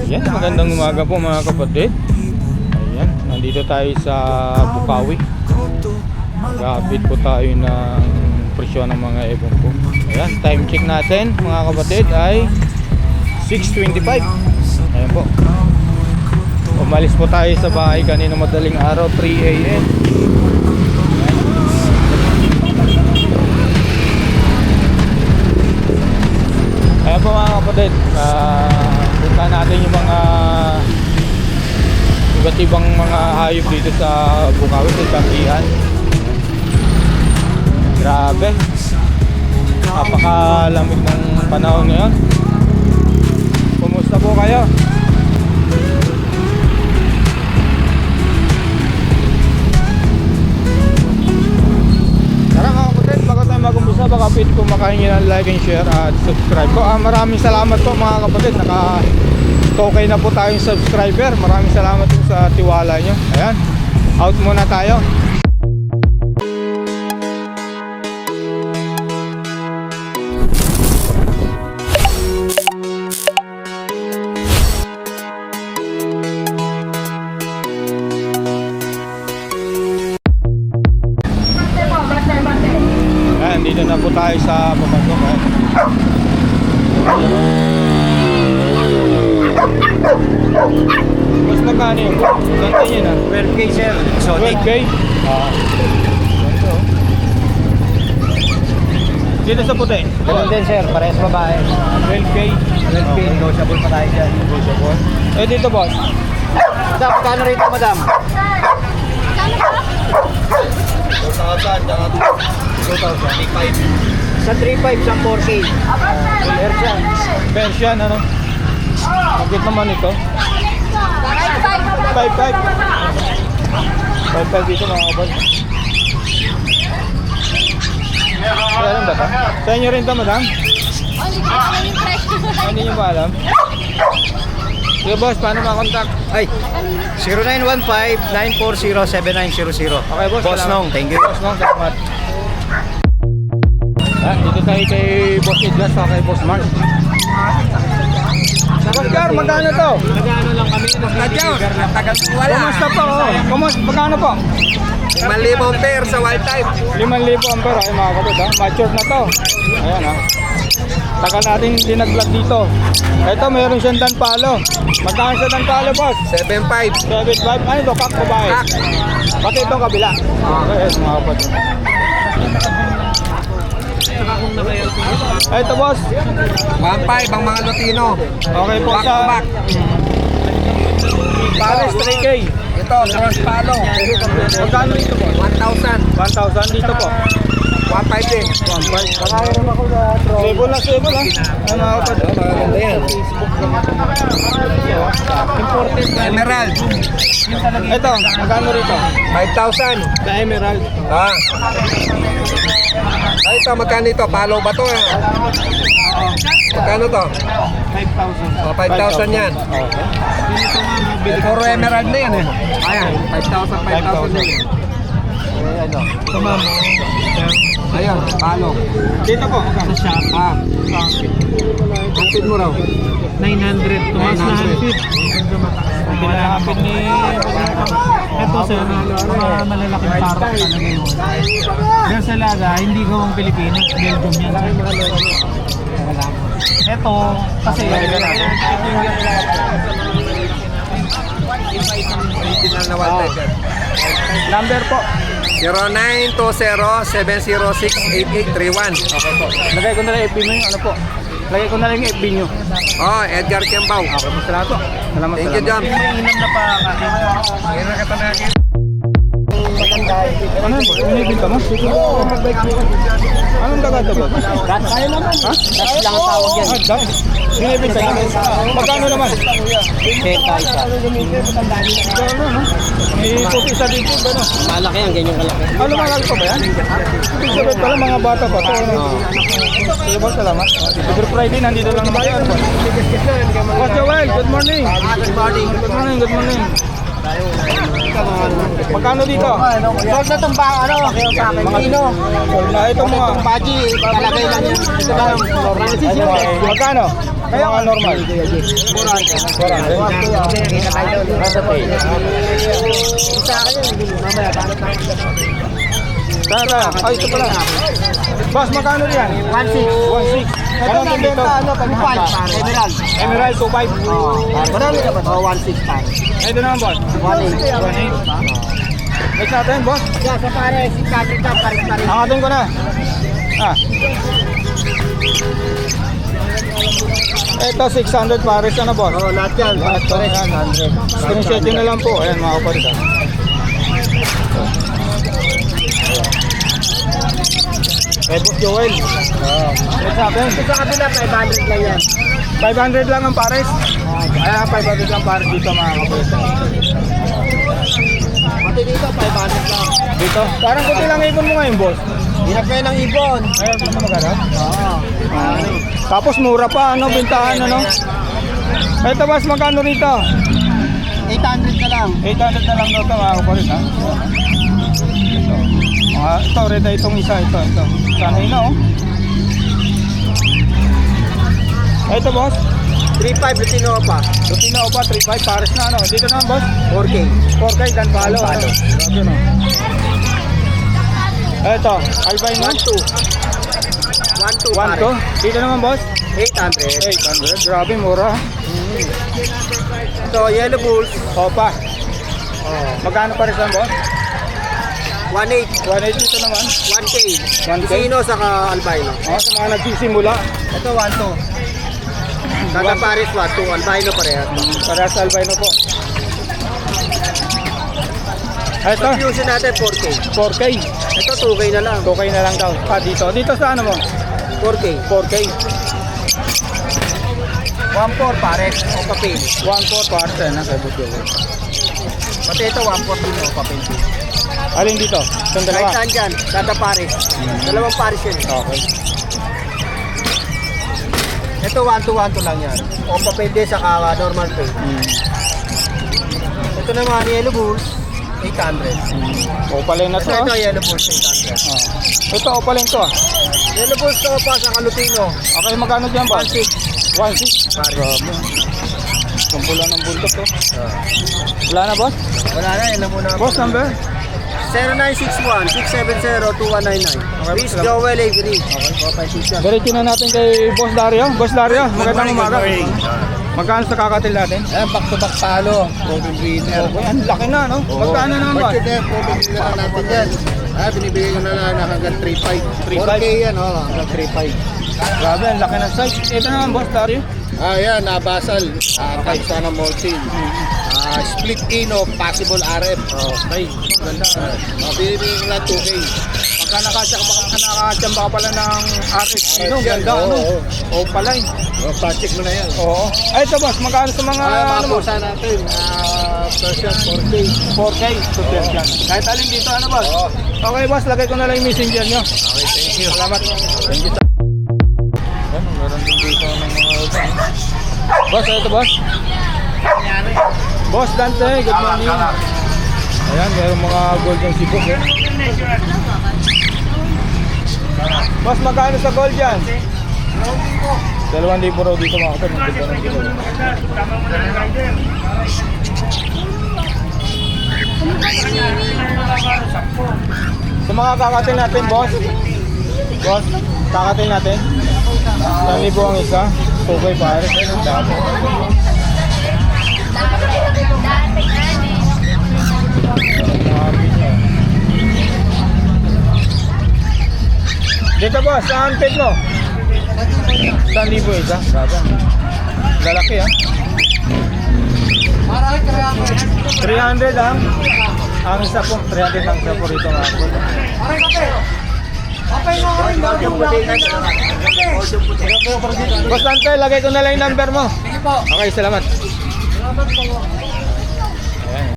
Ayan, magandang umaga po mga kapatid. Ayan, nandito tayo sa Bukawi. Mag-update po tayo ng presyo ng mga ibon po. Ayan, time check natin mga kapatid ay 6:25. Ayan po. Umalis po tayo sa bahay kanina madaling araw, 3 AM. Ayan po mga kapatid, punta natin yung mga iba't ibang mga hayop dito sa Bukawi, sa Sangian. Grabe, napakalamig ng panahon ngayon. Kumusta po kayo? Tara mga kapatid, bago tayo mag-umpisa, baka pwede ko makahingi ng like and share at subscribe po. Maraming salamat po mga kapatid, naka-tokay na po tayong subscriber. Maraming salamat po sa tiwala nyo. Ayan, out muna tayo. Dito na po tayo sa papasok. Mas magkano yun? Ganda yun ah. 12K sir, exotic. 12K? Dito sa puti? Ganun din sir, parehas babae. 12K? 12K, negotiable pa tayo dyan. Negotiable. Eh dito boss? Madam, kano rito madam? 2,000, sa 3,500, sa 4K. Persian. Persian ano? Bakit naman ito? 5,500. 5,500 dito mga kabad. Meron ba ito? Sa inyo rin ito madam? Hindi nyo ba alam? Sige boss, paano makontak? Ay, 0915-940-7900. Okay boss, Boss salamat. Nong, thank you. Boss Nong, salamat. Dito tayo kay Boss Idlas sa kay Boss Mark. Oscar, magkano to? Magkano lang kami, nag-deliver ng tagal wala. Kumusta po? Magkano po? 5,000 pair sa wild type. 5,000 ampere ay mga kapatid ha. Matured na to. Ayan ha. Tagal natin dinaglag dito. Ito meron siyang danpalo. Magkano siya danpalo boss? 7,500. 7,500. Ano ito? Kak babae? Kak. Pati itong kabila. Ayan mga kapatid. Ito boss. 1,500 ang mga Lutino. Okay po Back sa to back. Pares 3K. Ito, cross palo. Magkano dito po? 1,000. 1,000 dito po. 1,500 din. 1,500. Nakairam ako sa Sable na sable ha. Ano mga kapatid? Maganda yan. Imported na. Emerald. Ito, magkano rito? 5,000. Sa Emerald. Ah. Ay, ito, magkano ito? Palo ba to? Magkano to? 5,000. Oh, 5,000 yan. Okay. Puro emerald na yan eh. Ayan, 5,000 na yan. Ano? Ito ma'am. Ayan, palo. Dito po, magkano? Sa shop. Ah, ang pin mo raw. 900. Tumas na 100. Pinalapit ni... Ito sir, mga malalaking parok talaga yun. Pero sa Laga, hindi gawang Pilipinas. Belgium yan. Ito, kasi... Original na wild type yan. Number po. 0920-706-8831. Okay po. Lagay ko na lang FB nyo yung ano po. Lagay ko na lang yung FB nyo. Oh, Edgar Kembao. Okay po, salamat po. Salamat, Thank you, Jam. Inam na pa kasi. Mayroon ka tanagin. Ano yun po? Binibinta mo? Anong dagat ba? Dats. Kaya naman. Ha? Dats lang ang tawag yan. Dats? Binibinta mo? Magkano naman? Benta isa. Ano, no? May puti isa dito ba, no? Malaki yan, ganyan kalaki. Ano malaki pa ba yan? Ibig sabihin pala mga bata pa. Sige po, salamat. Good Friday, nandito lang naman tayo. Boss Joel, good morning. Good morning. Good morning, good morning. Magkano dito? Sold na itong ba, ano, sa akin, Pino. Na itong mga Itong baji, talagay lang yan. Ito lang, Francis yun eh. magkano? Kaya mga normal. 400. Sa akin yun, mamaya, paano tayo? Tara, ay ito pala. Boss, magkano riyan? 1.6. 1.6. Ito Anong na tindi dito, ito? ano, 2.5, Emerald. Emerald 2.5. Marami ka ba? 1.6 tayo. Ito naman, boss. 1.8. Next natin, boss. Yeah, sa pare, si Kati ka, pares-pares. Angatin ko na. Ah. Ito 600 pares na, boss. Oh, lahat yan. Lahat to, Pares, yan. 100. Screenshot nyo na lang po. Ayan, mga kapalit. Kay Boss Joel. Next natin. Ito sa kabila, 500 lang yan. 500 lang ang pares. Ayan, 500 lang pares dito, mga kapalit. Pati dito, 500 lang. Dito. Parang kunti lang ibon mo ngayon, boss. Hirap kayo ng ibon. Ayan, ano magkano? Oo. Tapos mura pa, ano, bintahan, ano? Ito, boss, magkano rito? 800 na lang. 800 na lang daw ito, mga kapalit, ha? Ito. Ito, red eye itong isa, ito. Sanay na, oh. Ito, boss. 3.5 Lutino pa. Rutina o pa, 3.5 pares na, ano? Dito naman, boss. 4K. 4K, dan palo. Palo. Grabe, no? Ito, albino. 1.2 pare. 1 Dito naman, boss. 800. 800. Grabe, mura. Ito, Yellow Bulls. Opa. Oh. Magkano pares lang, boss? 1.8. 1.8 dito naman. 1K. 1K. Sino saka albino. Oh, sa mga nagsisimula. Ito, 1.2. Kada pares 1.2. Albino parehas. Para sa albino po. Ito, Fusion natin 4K. 4K. Ito 2K na lang. 2K na lang daw. Dito. Dito sa ano mo? 4K. 4K. 1.4 pares. O papel. 1.4 pares na kay Butil. Pati ito 1.4 din o papel. Alin dito? Itong Kahit dalawa. saan dyan. Kada pares. Dalawang pares yun. Okay. Ito 1.2 lang yan. O papel din saka normal pay. Ito naman Yellow Bulls. 800. Opalin na to. Ito ah. Yellow Bulls 800. Ito, opalin to. Yellow Bulls to pa sa Kalutino. Okay, magkano dyan ba? 1.6. 1.6. Grabe. Kumpula ng buntot to. Wala na, boss? Wala na, yun na muna. Boss, number? 0961-670-2199. Please Joel Avery. Okay. Diretso na natin kay Boss Dario. Boss Dario, magandang umaga. Magkano sa kakatil natin? Ayan, back-to-back palo. Golden winner. Okay, ang laki na, no? Magkano naman, boss? Golden winner na natin yan. Binibigay ko na hanggang 3.5. 3.5. 4K yan, hanggang 3.5. Grabe, ang laki ng size. Ito naman, Boss Dario. Yan, nabasal. Kaisa ng molting. Split Ino, possible RF. Okay, ganda. Binibigay ko lang 2K. Pagka nakachamba ka pala ng RX, no? yan, Ganda, ano? oo. Opalin. Pa-check mo na yan. Oo. Ay, ito, boss, magkano sa mga, ano mo? Mapusa natin. Persian 4K. 4K, super yan. Kahit alin dito, ano, boss? Oo. Okay, boss, lagay ko na lang yung messenger nyo. Okay, thank you. Salamat. Thank you. Ano, meron din dito ng mga boss, ito, boss. Boss Dante, good morning. Ayan, meron mga golden sipos, eh. Boss, magkano sa gold yan? 2,000 raw dito, mga kapatid. Sa mga kakatil natin, boss. Boss, kakatil natin. 1,000 ang isa. Okay, pare. Dati. Dito, boss, saan pet mo? 1,000 isa. Grabe. Lalaki, ha? 300 ang isa po. 300 ang isa po rito, mga kapatid. Boss Dante, lagay ko na lang yung number mo. Okay, salamat. Ayan.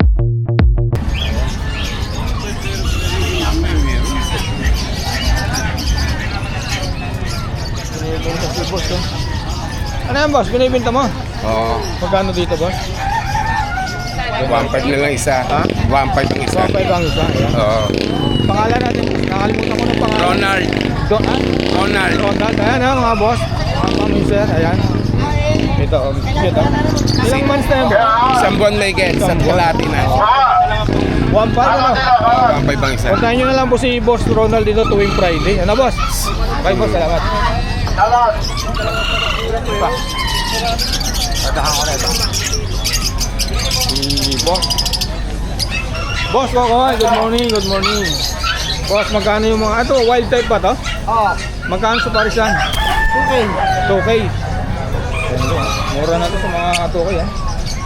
Binibinta si boss, oh. Ano yan, boss? Binibinta mo? Oo. Magkano dito, boss? 1.5 na lang isa. Ha? 1.5 ang isa. 1.5 ang isa. Ayan. Oo. Pangalan natin, nakalimutan ko ng pangalan. Ronald. Ronald. Ronald. Ayan ha, mga boss. Mga paminsir, ayan. Ito, cute ha. Ilang months na yan? Isang buwan may get. Isang kalati na. 1.5 ano? 1.5 ang isa. Puntahan nyo na lang po si Boss Ronald dito tuwing Friday. Ano boss? Bye boss, salamat. Pa. Tatahan ko na ito. Si Boss. Boss, good morning, good morning. Boss, magkano yung mga, ito, wild type ba to? Oo. Magkano sa parisan? 2K. 2K. Mura na to sa mga 2K ha.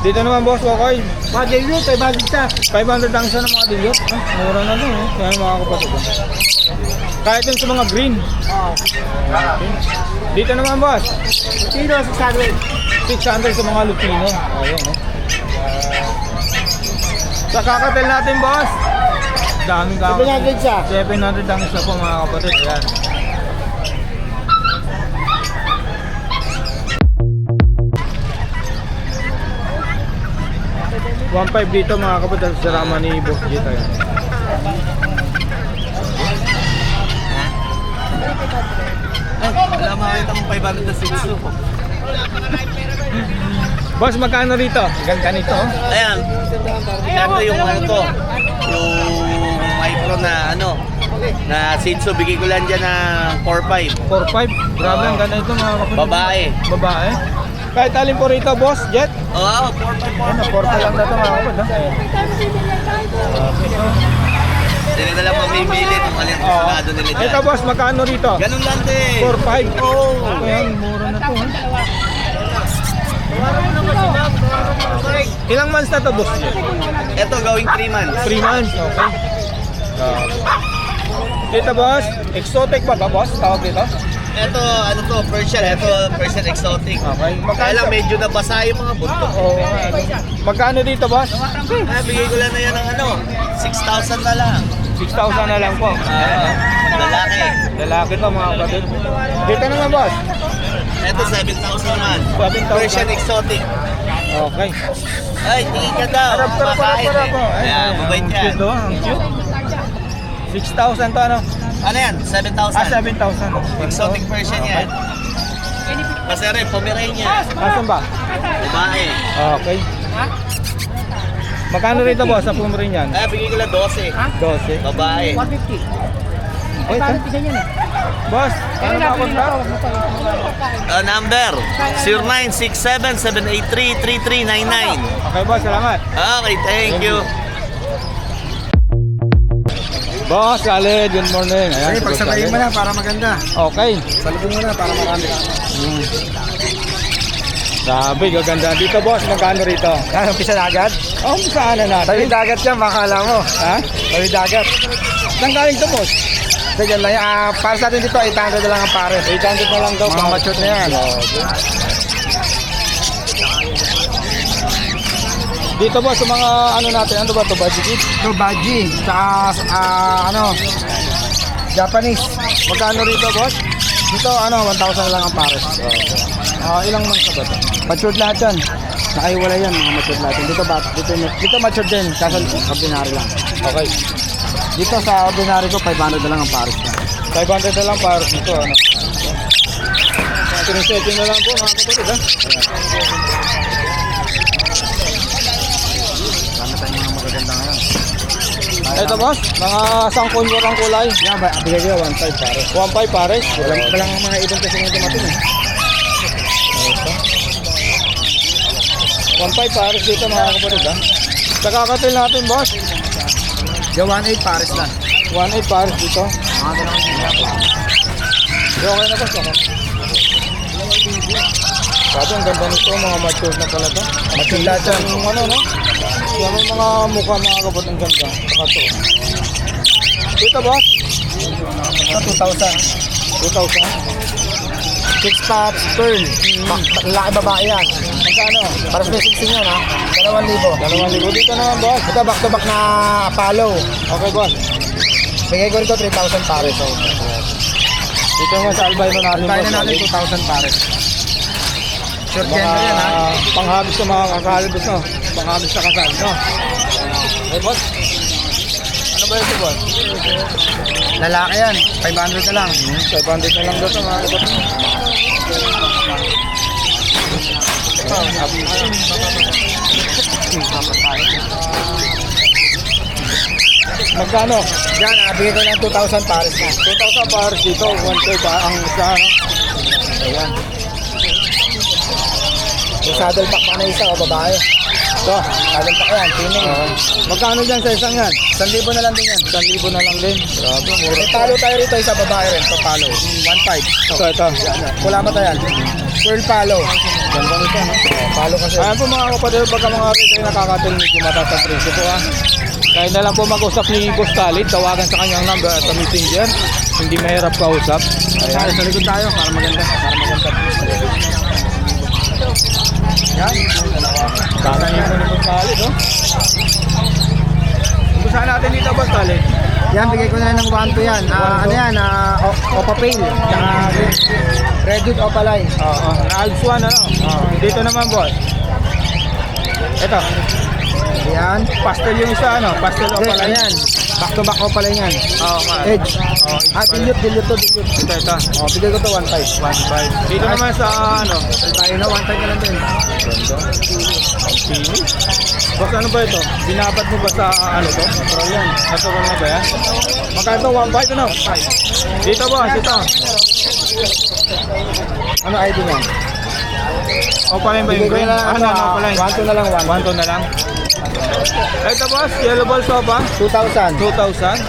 Dito naman boss, Wakoy. Mga dilute, ay bagay sa. 500 ang isa ng mga dilute. Mura na to eh. Kaya mga kapatid. Kahit yung sa mga green. Oo. Dito naman boss, Kilo, 600. 600 sa mga lupino. Ayan oh. Sa kakatel natin boss, daming kakatel. 700 siya. 700 ang isa po mga kapatid. Ayan. $1.5 dito mga kapatid sa rama ni Boss Jet. Ayan. Wala makakita mong 500 na sinso. Boss, magkano rito? Ganda nito oh. Ayan. Ito yung ano to. Yung micro na ano. Na Sitso. Bigay ko lang dyan ng 4.5. 4.5. Grabe ang ganda ito mga kapatid. Babae. Babae. Kahit alin po rito boss, Jet. Oo, 4.5. Ano, 4 lang na ito mga kapatid. Sila na lang mamimili kung alin ang sarado nila dyan. Ito boss, magkano rito? Ganun lang din. 4.5. Oo. Ayan, mura na to. Ilang months na to boss? Ito gawing 3 months. 3 months, okay. Dito boss, exotic ba boss? Tawag dito? Ito, ano to, Persian. Ito, Persian exotic. Okay. Kaya lang medyo nabasa yung mga buntot. Oo. Magkano dito boss? Bigay ko lang na yan ng ano, 6,000 na lang. 6,000 na lang po. Lalaki. Lalaki to mga kapatid. Dito naman boss. Ito, 7,000 man. 7,000. Persian exotic. Okay. Ay, tingin ka daw. Kumakain eh. Ayan, mabait yan. Cute oh, ang cute. 6,000 to ano? Ano yan? 7,000. 7,000. Exotic Persian yan. Kasi rin, Pomeranian. Asan ba? Babae. Okay. Magkano rito boss sa Pomeranian? Ay, bigay ko lang 12. 12. Babae. 150. Oy, Ganyan eh. boss, ano ba konta? Number 0967-783-3399. Okay boss, salamat. Okay, thank you. Boss, Khaled, good morning. Ayan, Sige, pagsabayin mo na para maganda. Okay. Salubong mo na para marami ka. Sabi, gaganda. Dito boss, magkano rito? Yan, umpisa na agad. Oh, saan na Tawid natin? dagat yan, makakala mo. Ha? Tawid dagat. Saan galing to boss? Sige lang yan. Para sa atin dito, 800 na lang ang pares. 800 na lang daw. Mga mature na yan. Dito boss, sa mga ano natin, ano ba to budget? Ito, baji. Tsaka, ano, Japanese. Magkano rito boss? Dito, ano, 1,000 na lang ang pares. Ilang months na ba to? Matured lahat yan. Nakaiwala yan, mga matured lahat. Dito matured din, kaso ordinary lang. Okay. Dito sa ordinary ko, 500 na lang ang pares na. 500 na lang para dito, ano? Sinusetting na lang po, mga kapatid, ha? Sana tayong mga magaganda ngayon. Ito boss, mga sangkon mo ang kulay. Yan, bigay ko 1,500 pares. 1.5 pares. Walang mga ibang kasi nga dumating eh. 1.5 pares dito mga kapatid, ha? Sa kakatil natin boss, Yung 1,800 pares lang. 1.8 pares dito. Mga dalawang tingnan ko. Okay na boss, okay. Sabi, ang ganda nito, mga matured na pala to. Matured lahat yan. Yung ano, no? Yung mga mukha mga kapatid, ang ganda. Saka to. Dito boss, Ito, 2,000. 2,000. 6 pots pearl. Lalaki babae yan. Magkano? Para sa 16 yan ha. 2,000. 2,000 dito naman boss. Ito back to back na Apollo. Okay boss. Bigay ko rito 3,000 pares. So, Dito naman sa albino natin bayan boss. na natin 2,000 pares. Short gender yan, ha? Panghagis sa mga kasal, boss, no? Panghagis sa kasal, no? Eh, boss? Ano ba ito, boss? Lalaki yan. 500 na lang. 500 na lang daw ito, mga kapat. Magkano? Yan, bigay ko lang 2,000 pares na. 2,000 pares dito, 1K ba ang isa, no? Ayan. Yung saddleback pa na isa, o babae. Ito, Saddleback yan, tining. magkano dyan sa isang yan? 1,000 na lang din yan. 1,000 na lang din. Grabe, mura. May palo tayo rito, isa babae rin. Ito palo. 1,500. Ito. Wala mo tayo yan. Pearl palo. Ganda nito, no? Palo kasi. Ayan po mga kapatid, pagka mga rito ay nakakatayin medyo mataas ang presyo po, ha. Kaya na lang po mag-usap ni Boss Khalid, tawagan sa kanyang number at sa messenger. Hindi mahirap kausap. Ayan, sa likod tayo para maganda. Yan. Kakanin po ni Boss Khalid, no? Umpisahan natin dito, Boss Khalid. Yan, bigay ko na lang ng 1 to yan. Ano yan, Opa Pale. Tsaka Redwood Opaline. Oo, na-Alps 1, ano? Dito naman, Boss. Ito, Yan. pastel yung isa, ano? Pastel o pala yan. Ayan. Back to back Opaline yan. Oo, nga. Edge. Dilute to. Ito. Bigay ko to 1,500. 1.5. Dito naman sa, ano? Tayo na, 1,500 na lang din. Boss, ano ba ito? Binabat mo ba sa, ano to? Natural yan. Natural na ba yan? Magkano ito? 1.5, ano? Dito, Boss, ito. Ano ID mo? Opaline ba Bigay yung ko green? na lang, Ano, opaline? 1,200 na lang, 1.2 na lang. Ito, Boss, yellow ball sofa. 2,000. 2,000.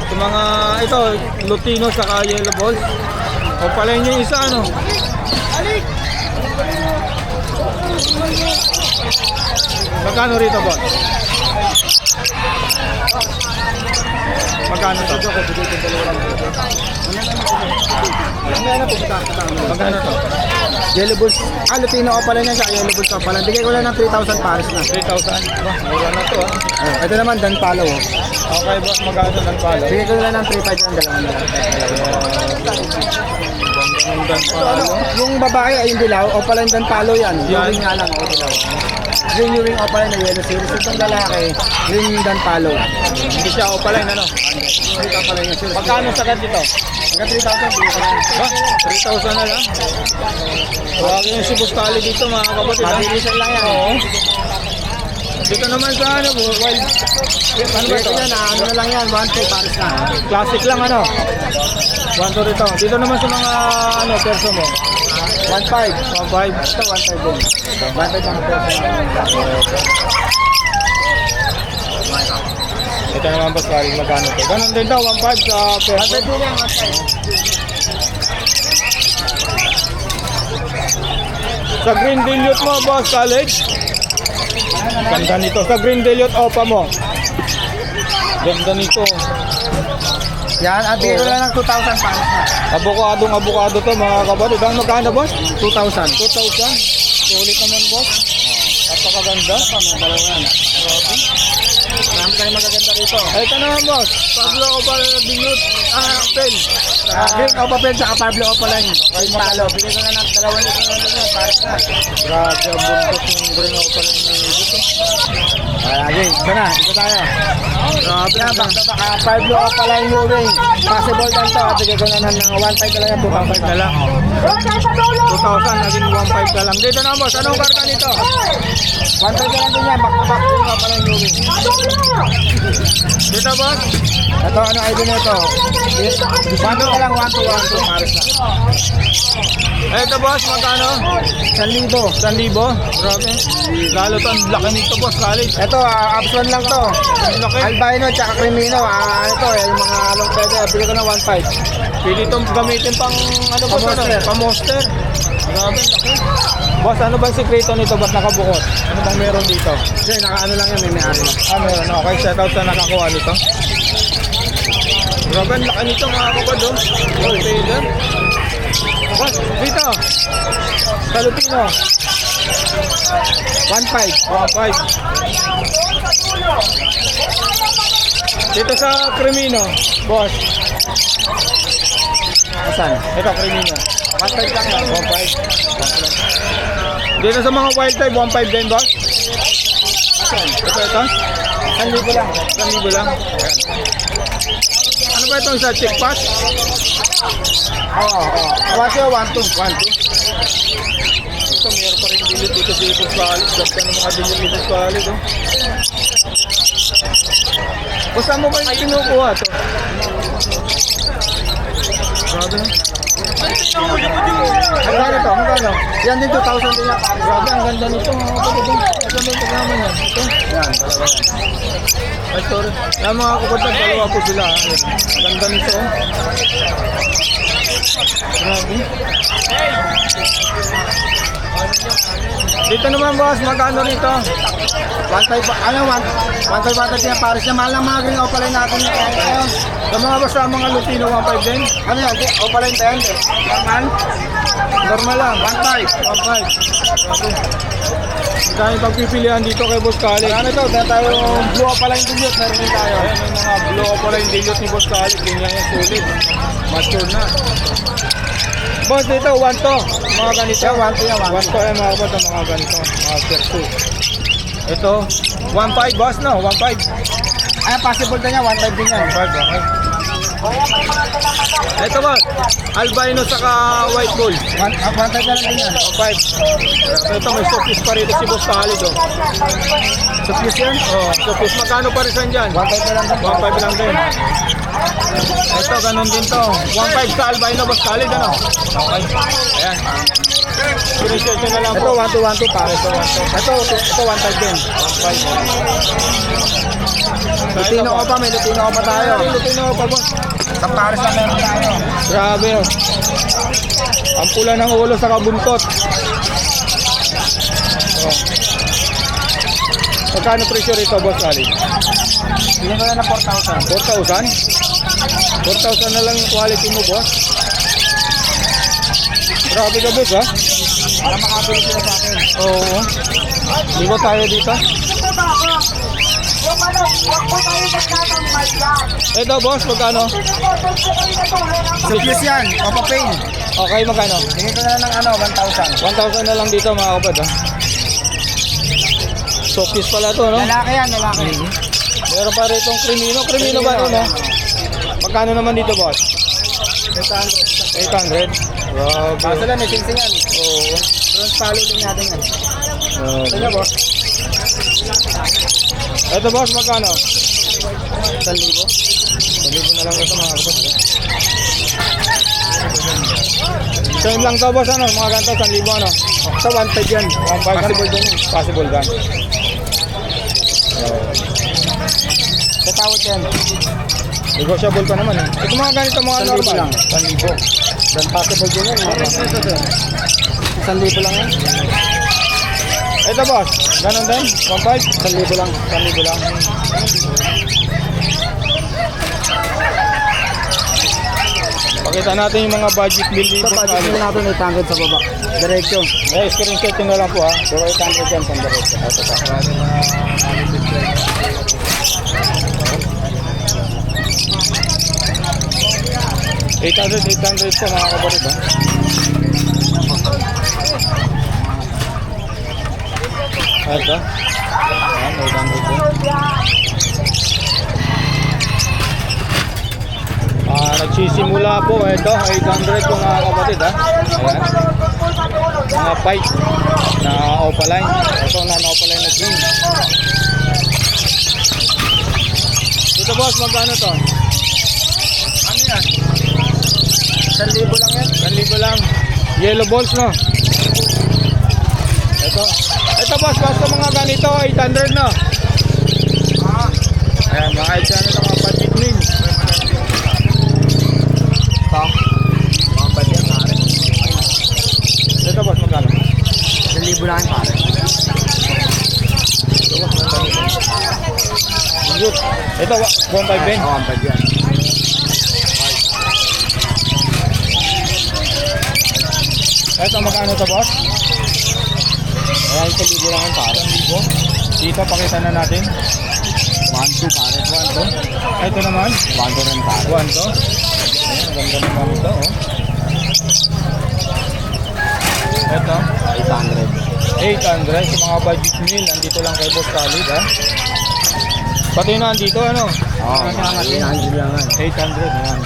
Ito mga, ito, Lutino saka yellow balls. Opaline yung isa, ano? Magkano rito, Boss? Magkano to? Magkano to? Yellow Bulls. Lutino Opaline yan sa Yellow Bulls Opaline. Bigay ko lang ng 3,000 pares na. 3,000. Bah, mura na to, ah. Ito naman, Dan Palo. Okay, Boss, magkano ng palo? Bigay ko lang ng 3,500 yung dalawa na lang. Ganda ng dan palo. Yung babae ay yung dilaw, Opaline Dan Palo yan. Yung Yan. ring nga lang, o dilaw. Green yung ring Opaline na Yellow Series. Itong lalaki, green Dan Palo. Hindi siya opaline, ano? Green Opaline yung series. Magkano sa dito? Hanggang 3,000, bigay ko lang. Bah, 3,000 na lang. Huwag yung si Boss Khalid dito, mga kapatid, ha? Mabilisan lang yan. Oo. Dito naman sa ano, wild. Ano ba Bigay ito? ko yan, ano na lang yan, 1,200 pares na. Classic lang, ano? 1 rito. Dito naman sa mga, ano, perso mo. 1,500. 1.5. Ito, 1,500 din. 1,500 ang perso. Ito naman Boss Khalid, magkano to? Ganun din daw, 1.5 sa perso. 1,500 din yan, 1,500. Sa Green Dilute mo, Boss Khalid. Ganda nito. Sa Green Dilute, opa mo. Ganda nito. Yan, bigay ko lang ng 2,000 pares na. Abukado to, mga kapatid. Ang magkano, Boss? 2,000. 2,000. Sulit naman, Boss. Napakaganda. Marami tayong magaganda rito. Ay, ito naman, Boss. Pablo Opal Dilute. Pen. Green Opapel sa Pablo Opaline. Green Palo. Bigay ko na ng 2,000 pares na. Grabe, ang buntot ng Green Opal dito. Again, ito na. Ito tayo. Grabe, Yan, back to back. Pablo Opaline moving. Possible lang to. Bigay ko na ng 1,500 na lang yan. 1.5 na lang. 2,000, naging 1.5 na lang. Dito na, Boss. Anong karga nito? 1,500 na lang din yan. Back to back. Green Opaline moving. Dito, Boss. Ito, ano ID na ito? 1,200 na lang. 1,200 pares na. Ito, Boss. Magkano? 1,000. 1,000. Grabe. Lalo to, ang laki nito, Boss Khalid. Ito, option lang to. Ang laki. Albino tsaka Crimino. Ito, yung mga long feather. Bigay ko na 1,500. Pwede itong gamitin pang, ano ba? Pa-monster. Pa-monster. Grabe, ang laki. Boss, ano bang sekreto nito? Ba't nakabukot? Ano bang meron dito? Kasi naka-ano lang yan, may may-ari na. Meron. Okay, shout out sa nakakuha nito. Grabe, ang laki nito, mga kapad, oh. Long feather. Boss, dito. Sa Lutino. 1,500. 1.5. Dito sa Crimino, boss. Asan? Ito, Crimino. 1.5 lang yan. 1.5. Dito sa mga wild type, 1.5 din boss? Ito? 1,000 lang. 1,000 lang. Ayan. Ano ba itong isa? Chick pass? Oo. Awasyo, 1.2. 1.2. Ito, meron pa rin dilit dito sa Ipos Valid. Ganda ng mga dilit Ipos Valid. Oh. Basta mo ba yung kinukuha ito? Grabe na. Magkano to? Magkano? Yan din 2,000 din yan. Grabe, ang ganda nito. Mga kapatid. Ito may programa niya. Ito. Yan, dalawa yan. Ay, sorry. Yan mga kapatid, dalawa po sila. Ayan. Ganda nito. Oh. Grabe. Dito naman boss, magkano rito? 1.5 pa. Ano? 1.5 yan. Paris na mahal ng mga green opaline natin. Sa mga basta mga Lutino 1.5 din? Ano yan? Opaline tayo. Normal? Normal lang. 1.5. Dahil pagpipilian dito kay Boss Khalid. Ano to? Dahil tayo blue opaline dilute. Meron din tayo. Ayan, may mga blow up pala yung dilute ni Boss Khalid. Ganyan yung sulit. Mature na. Boss, dito, 1 to. Mga ganito. 1 to yan. 1 to yan mga kapatid, mga ganito. Mga tier 2. Ito, 1.5 boss, no? 1.5. Ay, possible na niya. 1.5 din yan. 1.5, okay. Ito boss, albino saka white bull. 1.5 na lang din yan. 1.5. Ito, may softies pa rito si Boss Khalid, oh. Suppuse yan? Oh, softies, magkano pa rin saan dyan? 1.5 na lang din. 1.5 lang din. Ito, ganun din to. 1.5 sa albino, Boss Khalid, ano? Okay. Ayan. Screenshot nyo na lang Ito, po. 1 to 1 to pare. Ito, 1.5 din. 1.5. Lutino ko pa. May Lutino ko pa tayo. Lutino pa, boss. Sa Paris na meron tayo. Grabe, oh. Ang pula ng ulo sa kabuntot. Oh. Magkano presyo rito, Boss Khalid? Bigyan ko na ng 4,000. 4,000? 4,000 na lang yung quality mo, boss. Grabe ka, boss, ha? Para makabili sila sa akin. Oo. Di ba tayo dito? Ito, boss, magkano? Suppuse yan. Opa pain. Okay, magkano? Bigyan ko na lang ng 1,000. 1,000 na lang dito, mga kapad, ha? Softies pala to, no? Lalaki yan, lalaki. Meron pa rin itong Crimino. Crimino ba ito, no? Magkano naman dito, boss? 800. Grabe. Kaso lang, may singsing yan. Oo. Bronze palo din natin yan. Grabe. Ito boss. Ito, boss, magkano? 1,000. 1,000 na lang ito, mga kapatid. Same lang to, boss, ano? Mga ganito, 1,000, ano? Sa 1.5 yan. 1,500. Possible din yan. Possible gan. Sa tawad yan. Negotiable pa naman, eh. Ito mga ganito, mga 1,000 normal. lang. 1,000. Then possible din yan. 1,000 lang yan. Ito, boss, ganun din? 1,500? 1,000 lang. 1,000 lang. Pakita natin yung mga budget bill dito. Ito, budget din natin 800 sa baba. Diretso. Eh, screenshot nyo na lang po, ha. Pero 800 yan sa diretso. Ito pa. $800 po, mga kabarit, ha. Ito. Ayan, 800 po. Nagsisimula po ito, 800 po, mga kapatid, ha. Ayan. Mga pipe na opaline. Ito na opaline na green. Dito, boss, magkano to? Ano yan? 1,000 lang yan. 1,000 lang. Yellow balls, no? Ito, boss, basta mga ganito, 800, no? Ayan, mga 800 na mga budget meal. Ito. Mga bad yan pare. Ito, boss, magkano? 1,000 lang yan pare. Good. Ito, 1.5 din. Oo, ang bad yan. Ito, magkano to, boss? Ayan, 1,000 lang yan pare. 1,000. Dito, pakita na natin. 1,2 pare. 1 to. Ito naman, 1,2 rin pare. 1 to. Ayan, ganda naman ito, oh. Ito, 800. 800 sa mga budget meal. Nandito lang kay Boss Khalid, ha? Pati na andito, ano? Oo, 800 lang yan. 800, yan.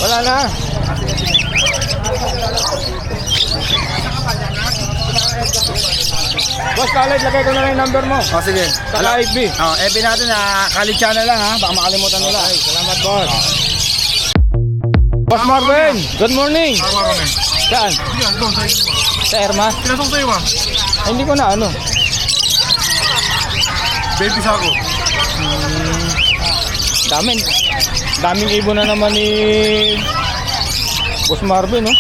Wala na. Boss Khalid, lagay ko na lang yung number mo. O, sige. Sa FB. FB natin na Khalid Channel lang ha. Baka makalimutan nila. Okay, salamat boss. Boss Marvin, good morning. Saan? Sa Ermas? Pinasok sa'yo ba? Ay, hindi ko na ano. Baby sako. Daming ibon na naman ni Boss Marvin, no?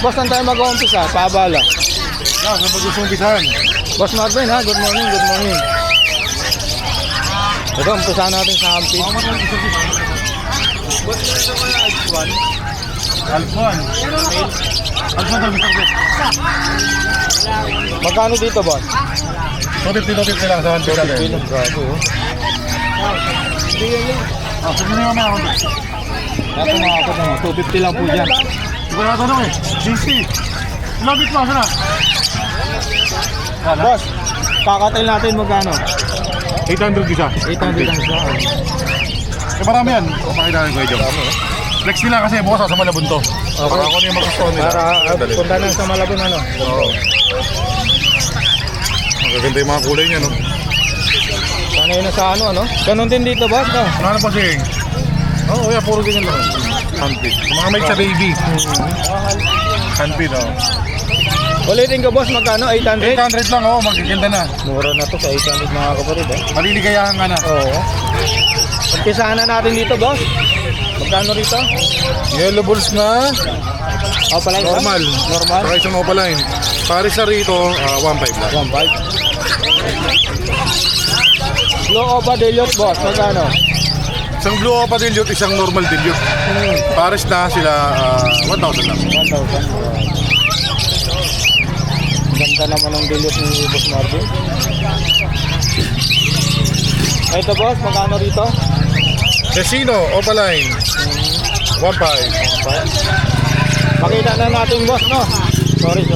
Boss, saan tayo mag-uumpisa? Paabala. Saan ba gusto mong bisahan? Boss Marvin, ha? Good morning, good morning. Ito, umpisahan natin sa Hampi. Alpuan. Alpuan sa bisak din. Magkano dito, boss? 250 lang sa 150 lang. Pino, grabe, oh. Sige na yung mga ako. Ito mga ako naman, 250 lang po dyan. Hindi ko nakatanong eh. 60. Labit mo, sana. Boss, kakatail natin magkano? 800 isa. 800 lang siya. Eh marami yan. Pakita ko kayo. Flex nila kasi bukas sa Malabunto. Okay. Para ako na yung mag-gusto nila. Para Dali. punta na sa Malabon, ano? Oo. Magaganda yung mga kulay niya, no? Sanay na sa ano? Ganon din dito, boss, no? Ano pa siya? Oo, yeah, puro ganyan lang. Handpid. Mga may sa baby. Handpid, oh. Ulitin ko, boss, magkano? 800? 800 lang, oh. Magaganda na. Mura na to sa 800 mga kapatid, eh. Maliligayahan ka na. Oo. Umpisahan na natin dito, boss. Magkano rito? Yellow balls na. Opaline ba? Normal. Normal? Saka isang opaline. Paris sa rito, 1.5 lang. 1.5. Blue Opa Deliot, boss. Magkano? Isang blue opa dilute, isang normal dilute. Paris na sila, 1,000 lang. 1,000. Ganda naman ng Deliot ni Boss Marvin. Ito, boss. Magkano rito? Casino, opaline, 1.5. Pakita na natin, boss, no? Sorry.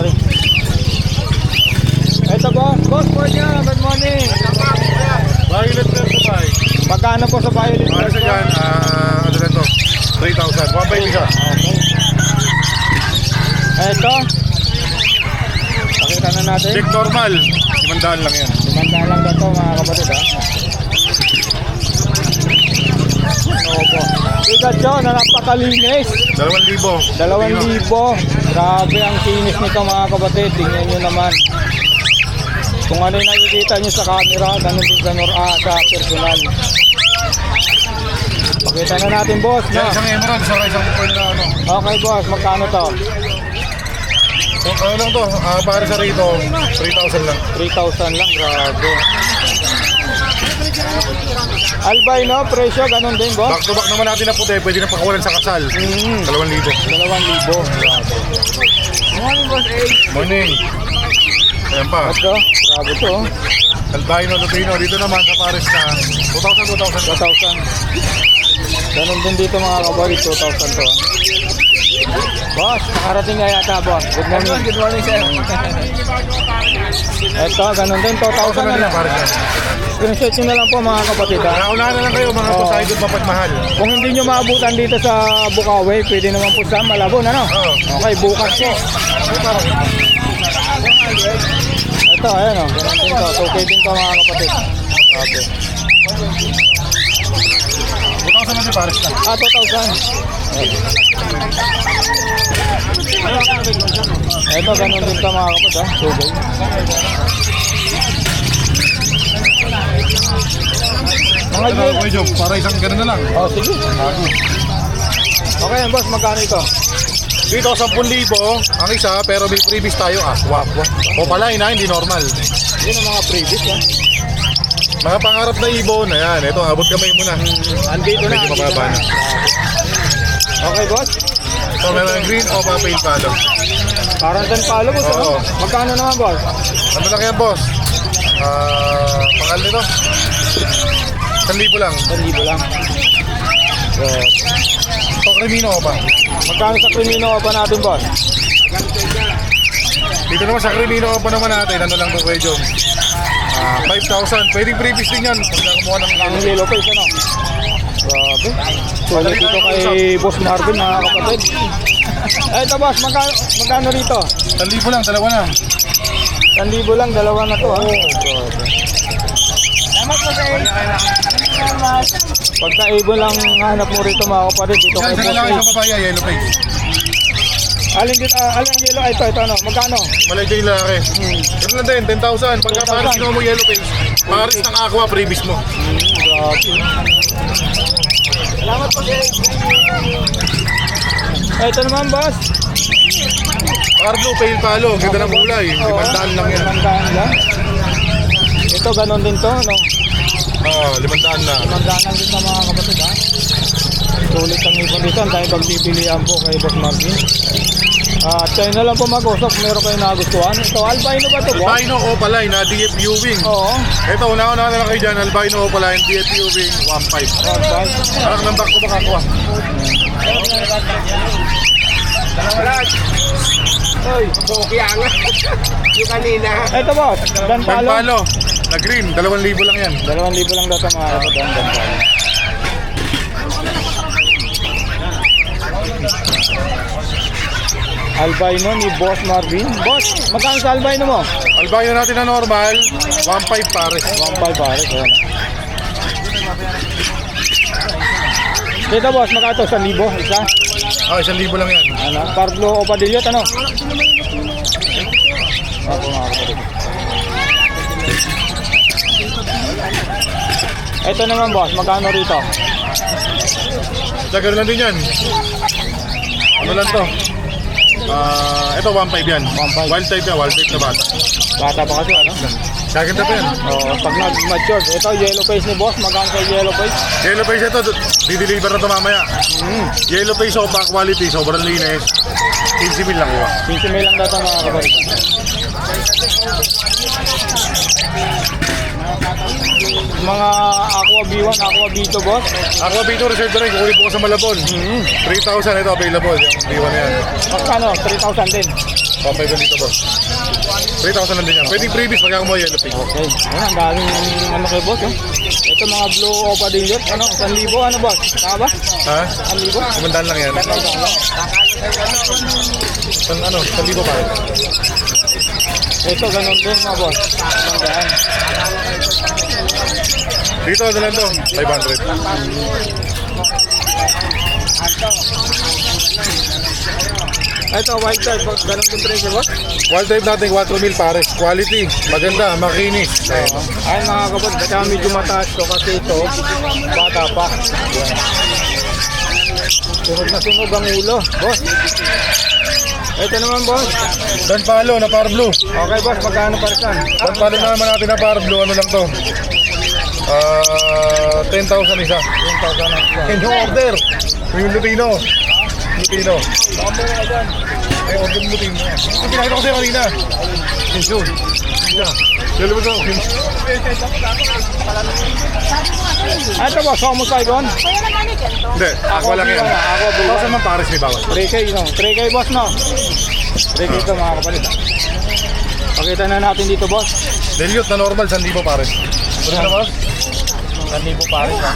Ito, boss. Boss, po niya. Good morning. Violet Vertify. Magkano po sa violet? Para sa dyan, ano na to? 3,000. 1.5 isa. Okay. Ito. Pakita na natin. Check normal. 500 lang yan. 500 lang daw to, mga kapatid, ha? Ano po? Pikachu na napakalinis. 2,000. 2,000. Grabe ang kinis nito, mga kapatid. Tingnan nyo naman. Kung ano yung nakikita nyo sa camera, ganun din sa personal. Pakita na natin, boss, Yan, na. isang emerald, isang pearl na ano. Okay, boss, magkano to? So, ano lang to, para sa rito, 3,000 lang. 3,000 lang, grabe. Albino, presyo, ganun din, boss. Back to back naman natin na puti, pwede na pakawalan sa kasal. 2,000. 2,000. Grabe. Morning, boss, Morning. Ayan pa. Ito, grabe to, oh. Albino, Lutino, dito naman sa Paris na 2,000. 2,000. Ganun din dito, mga kabalit, 2,000 to, ah. Boss, nakarating nga yata, boss. Good morning. Good morning, sir. Ito, ganun din, 2,000 na lang. Paris na. Screenshot nyo na lang po, mga kapatid, ha. Naunahan na lang kayo mga Oo. Poseidon mapagmahal. Kung hindi nyo maabutan dito sa Bukawi, pwede naman po sa Malabon, ano? Oo. Okay, bukas po. Ito, ayan, o. Ganun din to. 2K din to, mga kapatid. Okay. 2,000 na si Paris na. 2,000. Ito, ganun din to, mga kapatid, ha. 2K. Mga Ito, Jim. Kuya Job, para isang ganun na lang. Oh, sige. Okay, boss, magkano ito? Dito, 10,000 ang isa, pero may freebies tayo, aqua. O pala, hindi normal. Yun ang mga previous, ha. Mga pangarap na ibon, ayan, ito, abot kamay muna. Andito na. Medyo mababa na. Okay, boss. So, meron green o papail palo. Parang 10 palo, boss. Oo. Ano? Magkano naman, boss? Ano lang yan, boss? Pangal nito? 1,000 lang. 1,000 lang. So, Ito, Crimino pa. Magkano sa Crimino pa natin, boss? Dito naman sa Crimino pa naman natin. Ano lang to, Kuya Jom? 5,000. Pwedeng previous din yan. Pag kumuha ng Ang yellow face, ano? Grabe. Sulit dito kay Boss Marvin, mga kapatid. Ito, boss, magkano rito? 1,000 lang, dalawa na. 1,000 lang, dalawa na to, ha? Pagka ibon lang hanap mo rito, mga kapatid, dito kay Yan, Boss sa lalaki Face. sa papaya, yellow face. Alin yellow, ito, ano? Magkano? Malay din lalaki. Pero lang din, 10,000. Pagka 10,000. pares mo yellow face, pares ng aqua, previous mo. Grabe. Salamat po, ito naman, boss. Carlo, pale palo, ganda ng kulay. 500 lang yan. 500 lang. Ito, ganon din to, no? 500 na. 500 lang din sa mga kapatid, ha? Sulit ang ibon dito. Ang tayo pagpipilihan po kay Boss Marvin. At kayo na lang po mag-usap kung meron kayo nagustuhan. Ito, albino ba ito, boss? Albino Opaline na DFU wing. Oo. Ito, una-una na lang kayo dyan, Albino Opaline, DFU wing, 1.5. Parang ng back to back aqua. Oy, Yung kanina. ito, boss. Danpalo. Palo, na green, 2,000 lang yan. 2,000 lang daw ito, mga kapatid. Danpalo. Albino ni Boss Marvin. Boss, magkano sa albino mo? Albino natin na normal, 1.5 pares. 1.5 pare. Ayan. Dito, boss, magkano ito? 1,000 isa? 1,000 lang yan. Ano? Parblo o Padillot, ano? Ako, mga kapatid. Ito naman, boss, magkano rito? Dagger lang din yan. Ano lang to? Ito 1.5 yan. 1.5. Wild type yan, wild type na bata. Bata pa kasi, ano? Gaganda pa yan. Oo, pag nag-matured. Ito, yellow face ni boss. Magkano sa yellow face? Yellow face ito, di-deliver na ito mamaya. Yellow face sopa quality, sobrang linis. 15,000 lang yun. 15 lang daw ito, mga kapatid. Mga Aqua B1, Aqua B2, boss. Aqua B2 reserve na rin, kukunin po ko sa Malabon. 3,000 ito available, yung B1 na yan. Magkano? 3,000 din. Pampay ko dito boss. 3,000 lang din yan. Pwedeng previous pagka kumuha yellow face. Okay. Ayan, ang daming ano kay boss, eh. Ito mga blue o Padillot. Ano? 1,000, ano, boss? Tama ba? Ha? 1,000? 500 lang yan. Ano, 1,000 pa rin. Ito, ganun din, mga boss. Magandaan. Dito, ano lang to? 500. Ito, white type. Ganun din presyo, boss? Wild type natin, 4,000 pares. Quality, maganda, makinis. Ayun, mga kapatid. Kaya medyo mataas to kasi ito, bata pa. Ayan. Sunog na sunog ang ulo, boss. Ito naman, boss. Dan palo na par blue. Okay, boss. Magkano parisan? Dan palo na naman natin na par blue. Ano lang to? 10,000 isa. 10,000 lang siya. Can you order? Yung Lutino. Lutino. Eh, order yung Lutino. Ang pinakita ko sa'yo kanina. Yun. Yellow ba ito? Ito, boss. Homo Saigon. Hindi, ako lang yan. Ako, buwan. 1,000 man pares may bawat. 3K, no? 3K, boss, no? 3K ito, mga kapatid. Pakita na natin dito, boss. Deliot na normal, 1,000 pares. Ano na boss? 1,000 pares, ha?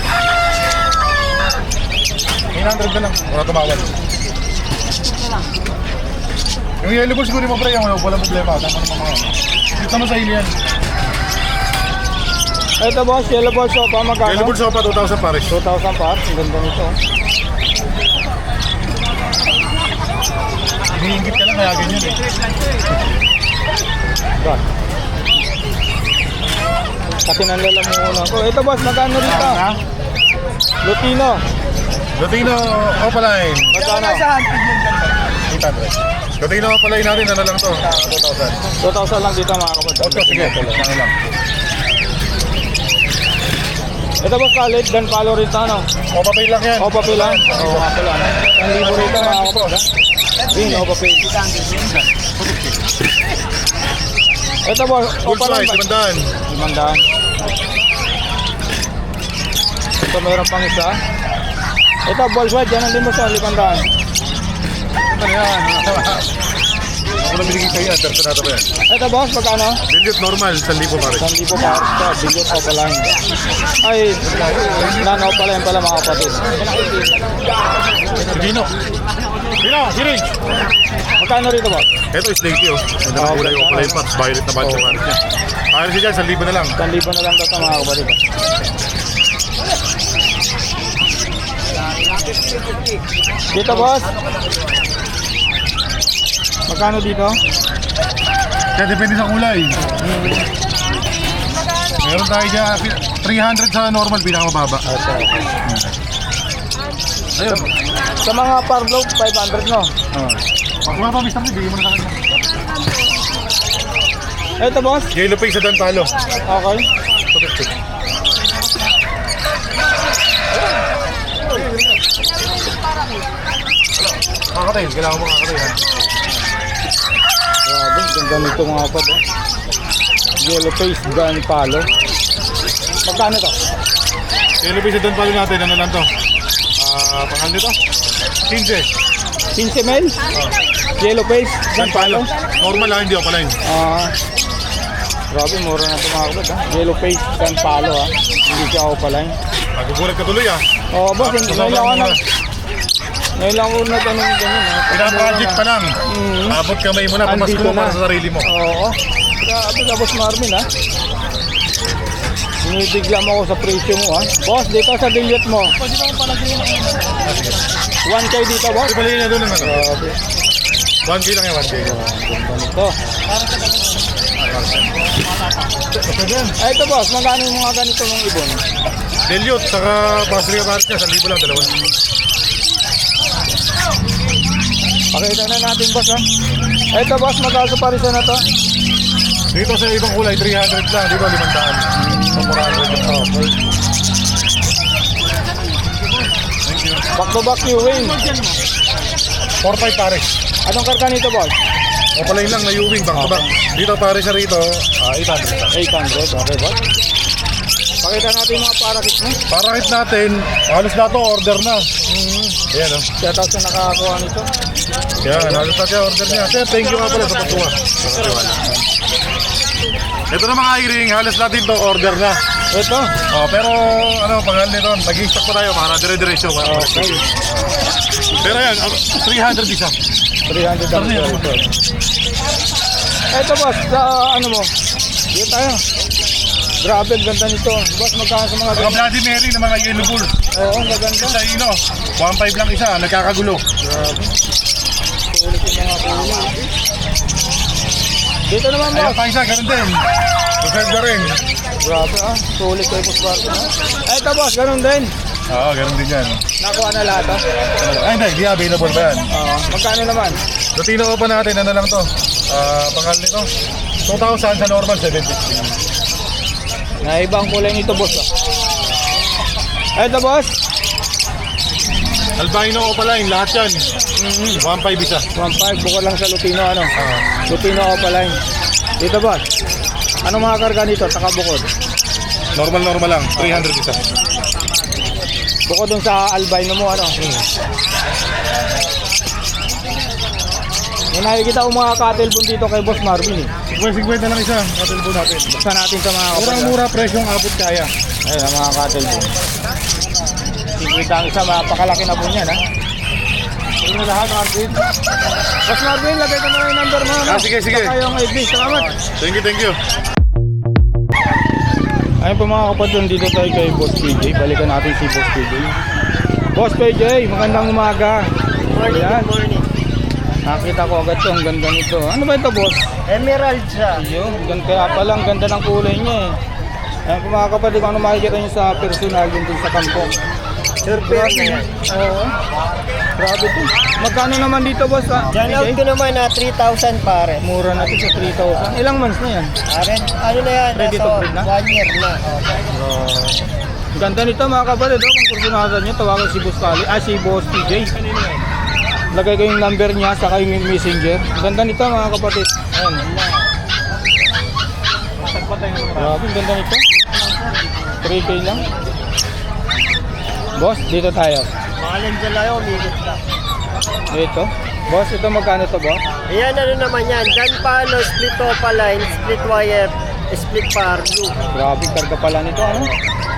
900 na lang. Wala tumawad. Yung yellow balls ko rin mo pre, yung walang problema. Tama naman mga. Dito naman sa alien. Ito, boss. Yellow balls, so, pa magkano? Yellow balls pa 2,000 pares. 2,000 pares. Ang ganda nito. Hiniingit ka lang kaya ganyan eh. Boss. Kasi nanlalamunan ko. Ito, boss. Magkano rito? Lutino. Lutino Opaline. Magkano? 800. Lutino Opaline natin, ano lang to? 2,000. 2,000 lang dito, mga kapatid. Okay, sige. Ano lang. Ito, boss. College. Dan follow rito, ano? O, papay lang yan. O, papel lang. Oo, nga pala. 1,000 rito, mga kapatid. Green, o, papel. Ito, boss. O, Full pala. size, 500. 500. Ito, meron pang isa. Ito, balls white, yan ang din mo sa 500. Ano yan? Ako na binigay sa'yo yan, personado ko yan. Ito boss, magkano? Dilute normal, 1,000 pare. 1,000 pares to, billion opaline. Ay, non-opaline pala mga kapatid. Dino! Dino! Siring! Magkano rito boss? Ito is lady oh. Ito na kulay ko pala yung pots. Violet na bunch yung pares niya. Ayos siya dyan, 1,000 na lang. 1,000 na lang to sa mga kapatid. Dito boss. Magkano dito? Kaya depende sa kulay. Meron tayo dyan, 300 sa normal, pinakamababa. Ayun. Sa mga parlo, 500 no? Pag mapabis na bigyan mo na sa kanya. Ito boss. Yellow face sa Dan Palo. Okay. Kakatayin, kailangan mo kakatayin ha. Grabe, ganda nito mga kapatid. Oh. Yellow face, Dan Palo. Magkano to? Yellow face sa Dan Palo natin, ano lang to? Pangal nito? 15. 15 mil? Yellow face, Dan Palo. Normal lang, hindi ako pala yun. Grabe, mura na ito mga kapatid. Yellow face, Dan Palo ha. Hindi siya ako pala yun. Nagugulat ka tuloy ha. Oo boss, hindi ngayon lang ako na. Ngayon lang ako na ganun ganyan ha. Pina-project pa lang. Abot kamay mo na, papasko Andito mo para na. sa sarili mo. Oo. Grabe ka boss Marvin ha. Sinibigla mo ako sa presyo mo ha. Boss, dito sa dilute mo. 1K dito boss. Ibalik niya doon ng ano. Grabe. 1K lang yan, 1K. Ganda nito. Ito din. Ay ito boss, magkano yung mga ganito mong ibon? Dilute, saka pasri ka pares niya, 1,000 lang, 2. Pakita na natin boss ha. Ay ito boss, magkano pa rin na to? Dito sa ibang kulay, 300 lang. Dito, 500. So, 400 lang. Okay. Thank you. Back to back new wing. 4-5 pares. Anong karga nito boss? O pala yun lang na U-wing, back to back. Dito pares siya rito, 800 lang. 800, okay boss. Pakita natin yung mga parakit mo. Parakit natin, halos na to, order na. Ayan o. Shout out sa nakakakuha nito. Yan, halos na siya, order niya. Sir, thank you nga pala sa pagkuha. Ito na mga iring, halos natin to, order na. Ito. Pero ano, pangalan nito, nag-i-stock pa tayo para dire-diretso. Okay. Pero yan, 300 isa. 300 ang ito. Ito boss, sa ano mo? Dito tayo. Grabe, ang ganda nito. Boss, magkano sa mga Mga ganyan? Bloody Mary na mga yellow bull. Oo, ang gaganda. Sa ino, 1.5 lang isa, nagkakagulo. Grabe. Sulit yung mga kulo. Dito naman Ayan boss. pa isa, ganun din. Reserve na rin. Grabe ah, sulit kay Boss Barton ha. Ito boss, ganun din. Oo, ganun din yan. Nakuha na lahat ha. Ay, hindi available pa yan. Magkano naman? Latino ko pa natin, ano lang to? Pangal nito, 2,000 sa normal, 750. Naibang kulay nito boss ah. Ito boss. Albino ko pala yung lahat yan. 1.5 isa. 1.5 bukod lang sa Lutino ano. Lutino Opaline. Dito boss. Anong mga karga nito? Taka bukod. Normal lang, 300 isa. Bukod dun sa albino mo ano. May nakikita ko mga cattle bone dito kay Boss Marvin eh. 50 lang isa, katilbo natin. Buksan natin sa mga kapatid. Murang-mura, presyong abot kaya. Ayun ang mga cattle bone. 50 ang isa, mapakalaki na po niyan ha. Ito lahat Marvin. Boss Marvin, lagay ko na yung number mo. Ano? Sige. Saka yung FB. Salamat. Thank you. Ayun po mga kapatid, dito tayo kay Boss PJ. Balikan natin si Boss PJ. Boss PJ, magandang umaga. Ayan. Nakita ko agad to, ang ganda nito. Ano ba ito boss? Emerald siya. Ayun, kaya pala ang ganda ng kulay niya eh. Ayun po mga kapatid, kung ano makikita nyo sa personal yun din sa kampong. Surfer na yan. Oo. Grabe to. Magkano naman dito boss? Diyan out ko naman na 3,000 pare. Mura na to sa 3,000. Ilang months na yan? Ano na yan? Ready to breed na? 1 year na. Ang ganda nito mga kapatid, kung kursunasan nyo, tawagan si Boss Kali, si Boss PJ. Lagay ko yung number niya sa yung messenger. Ang ganda nito mga kapatid. Ayan. Grabe, ang ganda nito. 3K lang. Boss, dito tayo. Pangalan dyan lang yung umigit ka. Ito. Boss, ito magkano to, boss? Ayan, ano naman yan. Dan palo, split opaline, split wire, split par blue. Grabe, karga pala nito, ano?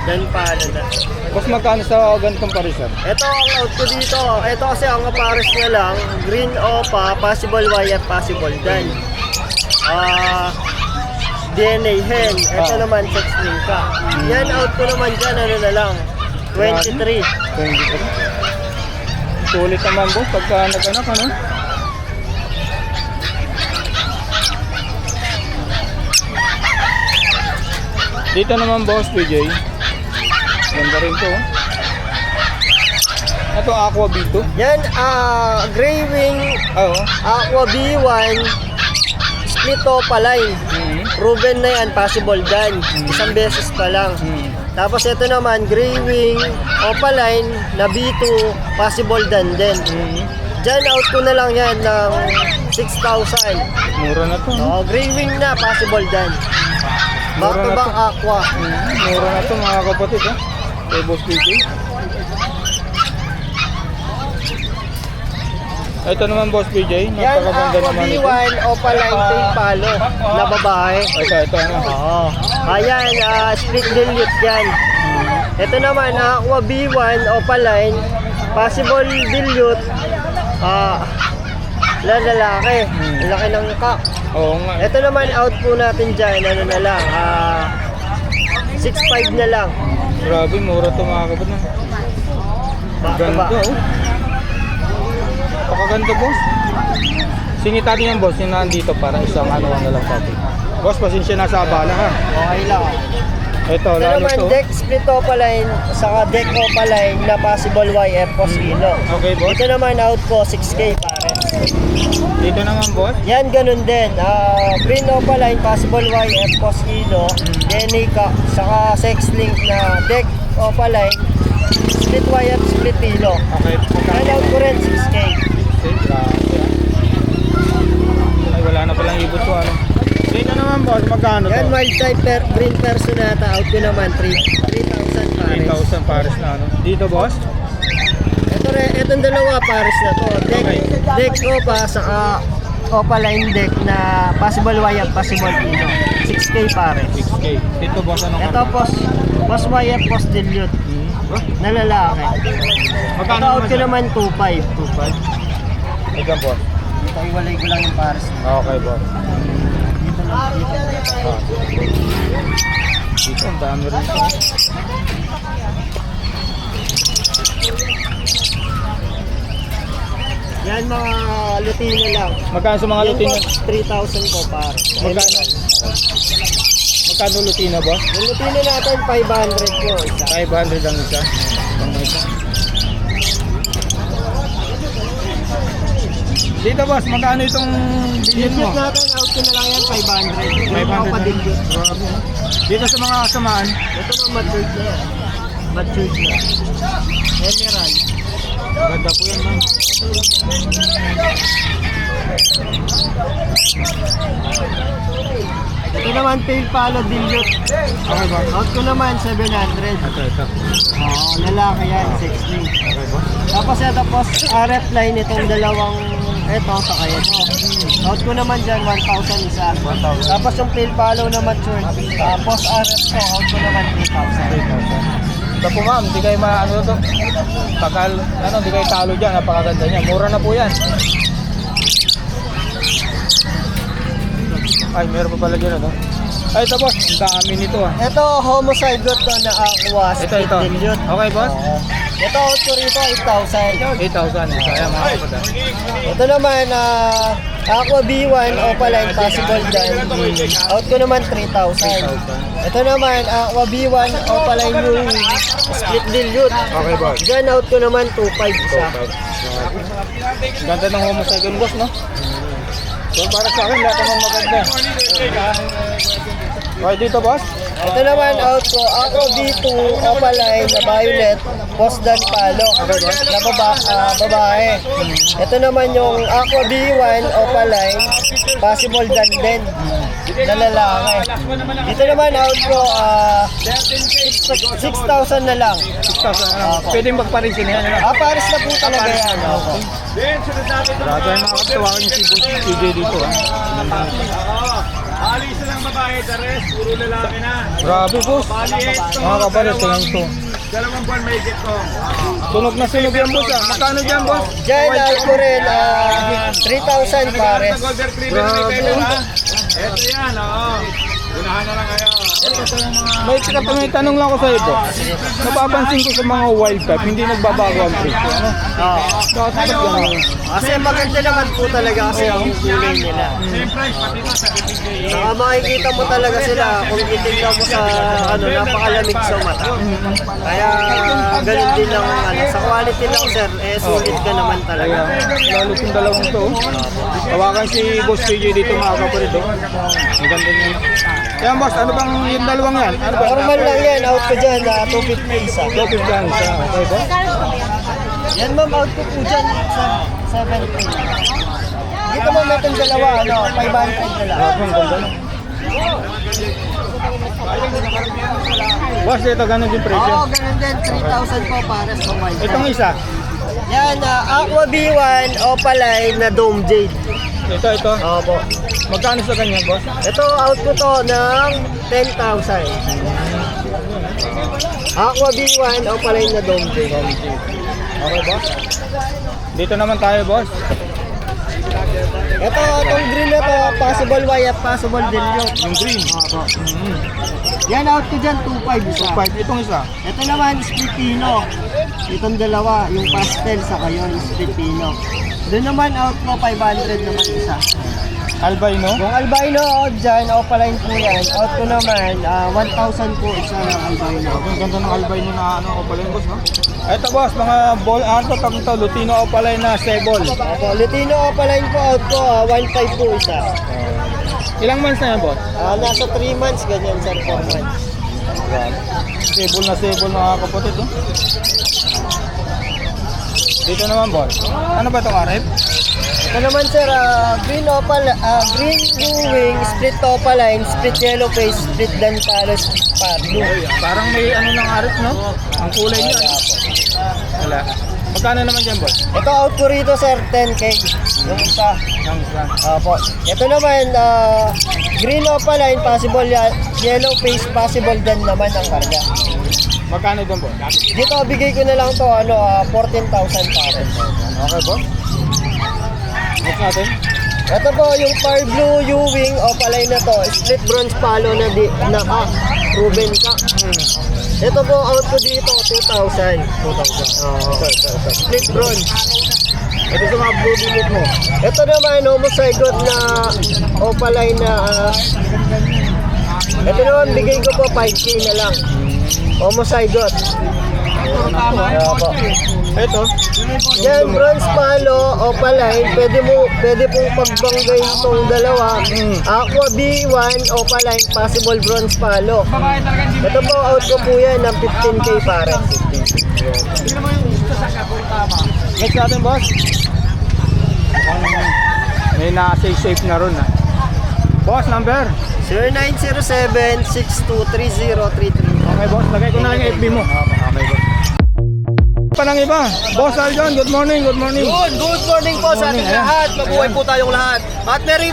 Dan palo na. Boss, magkano sa ganitong parisan? Ito ang out ko dito. Ito kasi ang pares niya lang. Green opa, possible wire, possible dan. DNA hen. Ito naman, sex link ka. Yan out ko naman dyan, ano na lang. 23. 23. Sulit naman, boss, pagka nag-anak, ano? Dito naman, boss, PJ. Ganda rin to, oh. Ito, Aqua B2. Yan, gray wing, Oo. aqua B1, split opaline. Proven na yan, possible dan. Isang beses pa lang. Tapos ito naman, gray wing, opaline, na B2, possible dan din. Diyan out ko na lang yan ng 6,000. Mura na to, no? Gray wing na, possible dan. Back Mura to na back to. aqua. Mura na to, mga kapatid, oh. Kay Boss PJ. Ito naman, Boss PJ. Yan, Napakaganda aqua naman ito. B1, opaline, tail palo, na babae. Ito, ano? Oo. Ayan, split dilute yan. Ito naman, aqua B1, opaline, possible dilute, lalaki. Laki ng cock. Oo nga. Ito naman, out po natin dyan, ano na lang, 6.5 na lang. Grabe, mura to, mga kapatid, no? Back to Ganda, back. oh. Napakaganda, boss. Singita din yan, boss, yung nandito para isang ano na lang topic. Boss, pasensya na sa abala, ha? Okay lang. Ito, Ito lalo naman, to. deck split opaline, saka deck opaline na possible YF post ilo. Okay, boss. Ito naman, out ko, 6K pares. Dito naman, boss. Yan, ganun din. Green opaline, possible YF, post ilo, DNA ka, saka sex link na deck opaline, split YF, split ilo. Okay. Yan out ko rin, 6K. Okay, grabe, ah. Ay, wala na palang ibot ko, ano? Dito naman, boss, magkano to? Yan, wild type green personata, out ko naman, 3,000 pares. 3,000 pares na, ano? Dito, boss? Itong dalawa pares na to. Deck opa, saka opaline deck na possible YF, possible ilo. 6K pares. 6K. Dito, boss, anong Ito, post YF, post dilute. Na lalaki. Magkano Ito out ko naman naman 2.5. 2,500. Ito, boss. Dito iwalay ko lang yung pares. Okay, boss. Dito lang, dito. Ah. Dito, ang dami rin ito. Yan mga Lutino lang. Magkano sa mga Yung Lutino? cost, 3,000 po pares. Magkano? Magkano Lutino, boss? Yung Lutino natin 500 po isa. 500 ang isa. Pang isa. Dito, boss, magkano itong bilhin mo? Dilute natin out ko na lang yan 500. 500 pa na. dilute. Grabe, no? Dito sa mga kasamaan, Ito mga matured na yan. Matured na. Emerald. ganda po yan, man. Ito naman tail palo dilute. Okay, boss. Out ko naman 700. Ito. Oo, lalaki yan, 6 link. Okay, boss. Tapos ito post RF line itong dalawang ito sa kaya ito. Out ko naman dyan 1,000 isa. 1,000. Tapos yung tail palo na matured. Post RF ko, out ko naman 3,000. Ito po, ma'am, di kayo ano to. Di kayo talo dyan, napakaganda niya. Mura na po yan. Ay, meron pa pala dyan, ano? Ay, ito, boss, ang dami nito, ah. Ito homozygote to na aqua split Ito. dilute. Okay, boss? Oo. Ito out ko rito 8,000. 8,000. Ito, ayan, mga kapatid. Ito naman, Aqua B1, Opaline, possible dyan. Out ko naman 3,000. Ito naman, Aqua B1, Opaline yung split dilute. Okay, boss. Dyan, out ko naman 2,500 isa. Ganda ng homocycle, boss, no? So, para sa akin, lahat naman maganda. Okay, dito, boss? Ito naman, out ko, Aqua B2, Opaline, na violet, post dan palo, na babae. Ito naman yung Aqua B1, Opaline, possible dan din. na lalaki. Dito naman out ko 6,000 na lang. 6,000. Pwede magpa-rin yan. Pares na po talaga yan. Opo. Grabe ang mga katawakan yung si Boss TJ dito. Alis na lang babae, the rest, puro lalaki na. Grabe boss. Mga kapalit, tingnan ito. 2 buwan may get ko. Sunog na sunog yan boss ah. Magkano dyan boss? Diyan out ko rin 3,000 pares. Golden Retriever Grabe. may pelo ha. Ito yan, oo. Unahan na lang kayo. May tanong lang ako sa iyo. Napapansin ko sa mga wild type, hindi nagbabago ang presyo. Ano? Bakit ganun? Kasi maganda naman po talaga kasi ang kulay nila. Same price, pati ito sa 15K. Saka makikita mo talaga sila kung titignan mo sa napakalamig sa mata. Kaya ganun din lang sa quality lang sir, sulit ka naman talaga. Lalo yung dalawang to. Tawakan si Boss TJ dito mga kapalit. Ang ganda niya. Kaya boss, ano bang yung dalawang yan? Ano ba? Normal lang yan, out ko dyan 250 isa. Lopez dyan sa okay ba? Yan ma'am, out ko po dyan sa 70. Dito mo may itong dalawa, 500 na lang. Ang ganda na. Boss, ito ganun yung presyo. Oo, ganun din, 3,000 po para sa white. Itong isa. Yan, Aqua B1 Opaline na Dome Jade. Ito. Opo. Magkano sa ganyan, boss? Ito, out ko to ng 10,000. Aqua B1 Opaline na Dome Jade. Okay, boss. Dito naman tayo, boss. Ito, itong green na to, possible white, possible dilute. Yung green. Opo. Yan, out ko dyan, 2,500 isa. 5. Itong isa. Ito naman, split pino. Itong dalawa, yung pastel sa kayo, split pino. Doon naman, out ko 500 naman isa. Albino. Yung albino out dyan, opaline po yan. Out ko naman, 1,000 po isa ng albino. Ang ganda ng albino na ano, opaline, boss, no? Ito, boss, mga ball, ano to, Lutino opaline na sable. Opo, Lutino opaline po out ko, 1,500 po isa. Ilang months na yan, boss? Nasa 3 months, ganyan sir, 4 months. Sable na sable, mga kapatid, no? Dito naman, boss. Ano ba itong RF? Ito naman sir, green wing, split opaline, split yellow face, split dantalo, split pardo. Parang may ano ng RF, no? Ang kulay niya. Ano? Wala. Magkano naman dyan, boss? Ito out ko rito sir, 10K. Yung isa. Ang isa. Opo. Ito naman, green opaline, possible yellow face, possible din naman ang karga. Magkano dyan, boss? Dito, bigay ko na lang to 14,000 para. Okay, boss. Next natin. Ito po, yung Far Blue U-Wing opaline na to, split bronze palo na Ruben ka. Ito po, out ko dito, 2,000. 2,000. Split bronze. Ito sa mga blue billet mo. Ito naman, homozygote na opaline na ito naman, bigay ko po 5K na lang. Homozygote. Opo. Ito. Yan, bronze palo, opaline, pwede pong pagbanggay itong dalawa. Aqua B1, opaline, possible bronze palo. Ito po, out ko po yan ng 15K pare. Next natin, boss. Mukhang may na-safe na ron, ah. Boss, number. 0907-623033. Okay, boss. Lagay ko na lang yung FB mo. Okay, boss. Pa ng iba. Boss Aljon, good morning, good morning. Good morning po sa ating Ayan. lahat. Mabuhay po tayong lahat. At Merry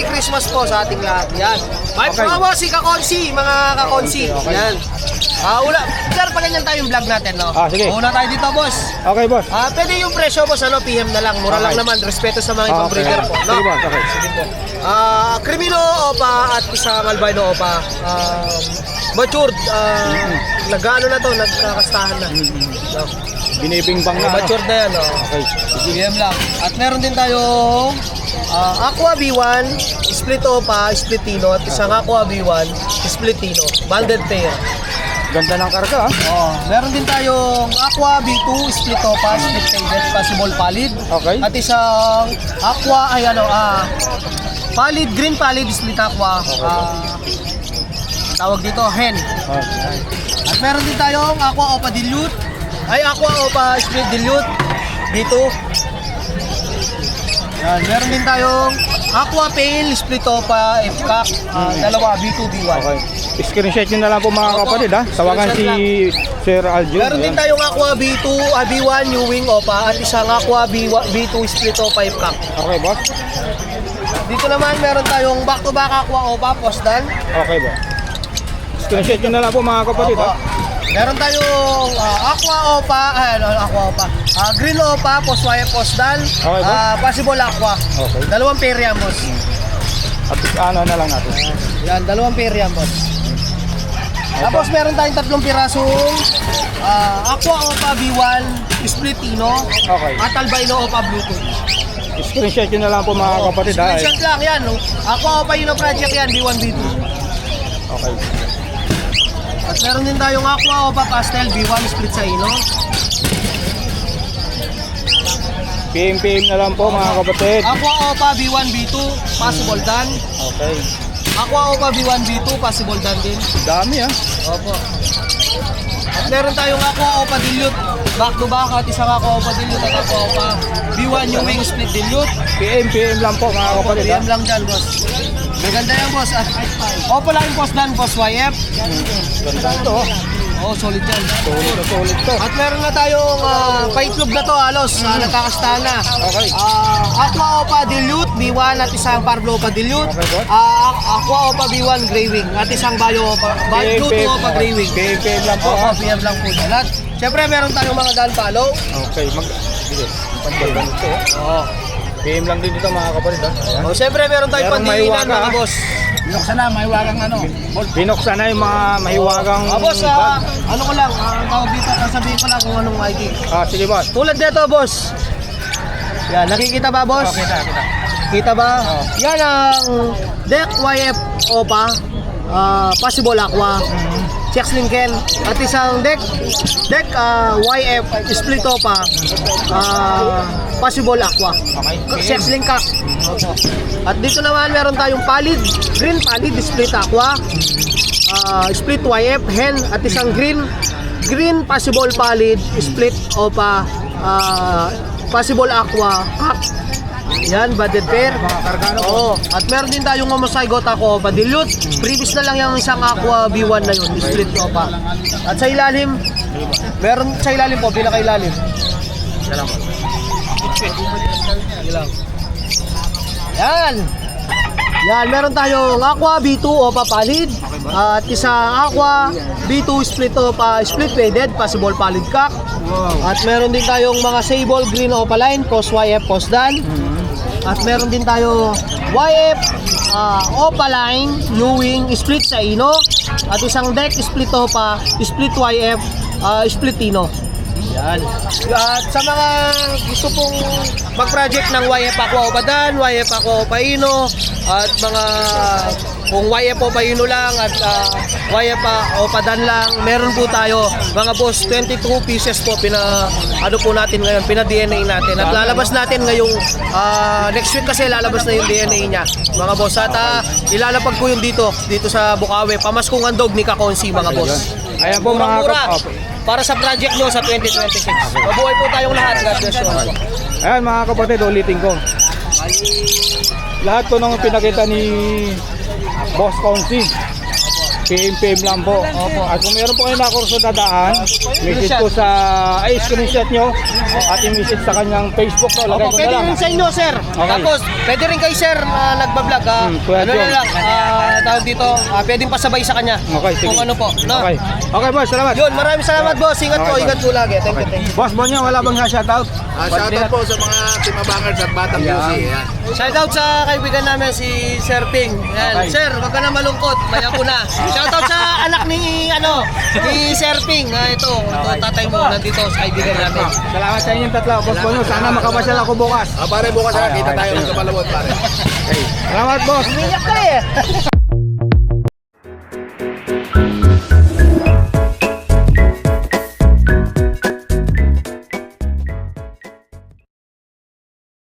Christmas po sa ating lahat. Yan. May Okay. promo si Kakonsi, mga Kakonsi. Okay. Yan. Sir, paganyan tayo yung vlog natin, no? Sige. Una tayo dito, boss. Okay, boss. Pwede yung presyo, boss, PM na lang. Mura lang Okay. naman. Respeto sa mga ibang breeder po. No? Sige, boss. Okay. Sige po. Crimino Opa at isang Albino Opa. Matured. Nag-ano na to, nagkakastahan na. No? Binibingbang na. Matured na yan, no? Okay. PM lang. At meron din tayong Aqua B1, split Opa, split Tino, at isang Aqua B1, split Tino. Banded pair. Ganda ng karga, ah. Meron din tayong Aqua B2, split Opa, split faded, possible pallid. Okay. At isang Aqua, pallid, green pallid, split Aqua. Tawag dito, hen. Okay. At meron din tayong Aqua Opa Dilute. Aqua Opa Split Dilute. Dito. Yan, meron din tayong Aqua Pale, Split Opa, FCAC, dalawa, B2, B1. Okay. Screenshot nyo na lang po mga kapatid ha. Tawagan si Sir Aljo. Meron din tayong Aqua B2, B1, New Wing Opa, at isang Aqua B2, Split Opa, FCAC. Okay boss? Dito naman meron tayong back-to-back Aqua Opa, Postdan. Okay boss. Screenshot nyo na lang po mga kapatid ha. Meron tayong Aqua Opa, Aqua Opa. Green Opa, Postwire, Postdan. Okay, boss. Possible Aqua. Okay. Dalawang pair yan, boss. At ano na lang natin. Yan, dalawang pair yan, boss. Tapos meron tayong 3 pirasong Aqua Opa B1, Split Tino, Okay. at Albino Opa Bluetooth. Screenshot nyo na lang po mga kapatid ha. Screenshot lang yan, no? Aqua Opa Ino Project yan, B1, B2. Okay. At meron din tayong Aqua Opa Pastel B1, Split sa Ino. PM na lang po mga kapatid. Aqua Opa B1, B2, possible done. Okay. Aqua Opa B1, B2, possible done din. Dami ha. Opo. At meron tayong Aqua Opa Dilute, back to back, at isang Aqua Opa Dilute at Aqua Opa B1 New Wing Split Dilute. PM lang po mga kapatid ha. PM lang dyan, boss. Maganda yan, boss. At Opo lang yung boss dan, boss YF. Ganda ito oh. Oo, solid yan. Solid to. At meron na tayong paitlog na to, halos. Nagkakastahan na. Okay. Aqua Opa Dilute, B1 at isang Parblo Opa Dilute. Okay, boss. Aqua Opa B1 Grey Wing at isang Bio Opa, Bluetooth Opa Grey Wing. PM lang po Opo, ha. PM lang po dyan. At syempre meron tayong mga dan follow. Okay. Sige. Pandagan ito oh. Oo. PM lang din dito mga kapatid ha. Ayan. Oh, syempre meron tayong Merong pandiinan mahiwaga, mga ah. boss. Binuksan na, may wagang ano. Binuksan na yung mga mahiwagang Boss, bag. ano ko lang, tawag dito, sasabihin ko lang kung anong ID. Sige boss. Tulad nito, boss. Yan, nakikita ba, boss? Okay, kita. Kita ba? Yan ang Deck YF Opa, Possible Aqua, Chex Lincoln, at isang Deck YF Split Opa, Possible Aqua. Okay. Chex Link Kak. At dito naman meron tayong Pallid, Green Pallid Split Aqua, Split YF Hen, at isang Green Possible Pallid Split Opa, Possible Aqua Kak. Yan, budded pair. Oo. At meron din tayong Momozygote Aqua Opa Dilute. Previous na lang yung isang Aqua B1 na yun, Split Opa. At sa ilalim, meron sa ilalim po, pinakailalim. Yan. Yan, meron tayong Aqua B2 Opa Pallid at isang Aqua B2 Split Opa Split Faded Possible Pallid Kak. At meron din tayong mga Sable Green Opa Line, Post YF, Post Dan. At meron din tayo YF Opa Line, New Wing Split sa Ino. At isang Deck Split Opa, Split YF, Split Ino. Yan. At sa mga gusto pong mag-project ng YF Aqua Opa Dan, YF Aqua Opa Ino, at mga kung YF Opa Ino lang at YF Opa Dan lang, meron po tayo mga boss, 22 pieces po ano po natin ngayon, pina-DNA natin. At lalabas natin ngayong next week kasi lalabas na yung DNA niya mga boss. At ilalapag ko yung dito sa Bukawi, pamaskong andog ni Kakonsi mga boss. Ayan po mga Murang-mura kapatid. para sa project nyo sa 2026. Mabuhay po tayong lahat. God bless you all. Ayan mga kapatid, ulitin ko. Lahat po nung pinakita ni Boss Consi, PM lang po. At kung meron po kayo nakurso na daan, message po sa, screenshot nyo at i-message sa kanyang Facebook. No? Lagay ko na Pwede lang. rin sa inyo, sir. Okay. Tapos, pwede rin kay sir na nagbablog. Kuya Ano John. na lang, tawag dito, pwedeng pasabay sa kanya. Okay, sige. Kung ano po. No? Okay. Okay boss, salamat. Yun, maraming salamat boss. Ingat po, Okay, ingat po lagi. Thank you. Boss Bonyo, wala bang shoutout? Shoutout po sa mga timabangers at Batang Music. Yan. Shoutout sa kaibigan namin si Sir Ping. Yan. Okay. Sir, wag ka na malungkot. Maya ko na. Shoutout sa anak ni Sir Ping. Ito, tatay mo nandito sa kaibigan namin. Salamat sa inyong tatlo, Boss Bonyo. Sana makapasyal ako bukas. Pare, bukas kita tayo Okay. sa Malabon, pare. Salamat boss. Umiyak ka eh.